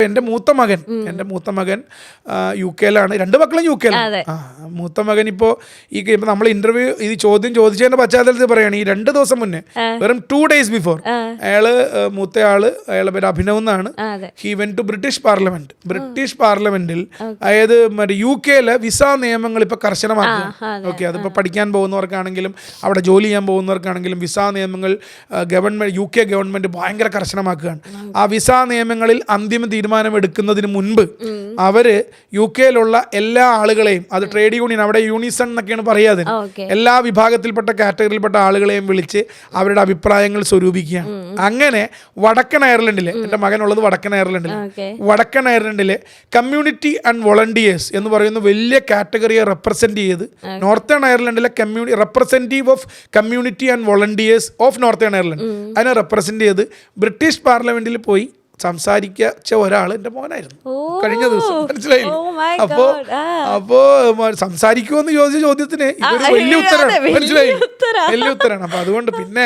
എൻ്റെ മൂത്ത മകൻ UK-ലാണ്. 2 മക്കളും UK-ലാണ്. മൂത്ത മകൻ ഇപ്പോൾ ഇപ്പം നമ്മൾ ഇന്റർവ്യൂ ഈ ചോദ്യം ചോദിച്ചതിന്റെ പശ്ചാത്തലത്തിൽ പറയുകയാണ്, ഈ 2 ദിവസം മുന്നേ വെറും 2 days ബിഫോർ മൂത്തയാള് അയാളുടെ പേര് അഭിനവ് എന്നാണ്. ഹി വെന്റ് ടു ബ്രിട്ടീഷ് പാർലമെന്റിൽ അതായത് മറ്റേ UK-ലെ വിസ നിയമങ്ങൾ ഇപ്പൊ കർശനമാക്കുക. ഓക്കെ, അതിപ്പോ പഠിക്കാൻ പോകുന്നവർക്കാണെങ്കിലും അവിടെ ജോലി ചെയ്യാൻ പോകുന്നവർക്കാണെങ്കിലും വിസ നിയമങ്ങൾ UK ഗവൺമെന്റ് ഭയങ്കര കർശനമാക്കുകയാണ്. ആ വിസ നിയമങ്ങളിൽ അന്തിമ തീരുമാനം എടുക്കുന്നതിന് മുൻപ് അവര് UK-ലുള്ള എല്ലാ ആളുകളെയും, അത് ട്രേഡ് യൂണിയൻ, അവിടെ യൂണിസൺ എന്നൊക്കെയാണ് പറയാതെ, എല്ലാ വിഭാഗത്തിൽപ്പെട്ട കാറ്റഗറിയിൽപ്പെട്ട ആളുകളെയും വിളിച്ച് അവരുടെ അഭിപ്രായങ്ങൾ സ്വരൂപിക്കുകയാണ്. അങ്ങനെ വടക്കൻ അയർലൻഡിലെ, എൻ്റെ മകനുള്ളത് വടക്കൻ അയർലൻഡിലെ കമ്മ്യൂണിറ്റി ആൻഡ് വോളണ്ടിയേഴ്സ് എന്ന് പറയുന്ന വലിയ കാറ്റഗറിയെ റെപ്രസെന്റ് ചെയ്ത് നോർത്തേൺ അയർലൻഡിലെ representative of community and volunteers of northern Ireland, അതിനെ റെപ്രസെന്റ് ചെയ്ത് ബ്രിട്ടീഷ് പാർലമെന്റിൽ പോയി സംസാരിച്ച ഒരാൾ എൻ്റെ മോനായിരുന്നു കഴിഞ്ഞ ദിവസം. മനസ്സിലായില്ലേ? അപ്പോ സംസാരിക്കുമെന്ന് ചോദിച്ച ചോദ്യത്തിന് ഇതൊരു വലിയ ഉത്തരമാണ്. മനസ്സിലായില്ലേ? വലിയ ഉത്തരമാണ്. അപ്പൊ അതുകൊണ്ട് പിന്നെ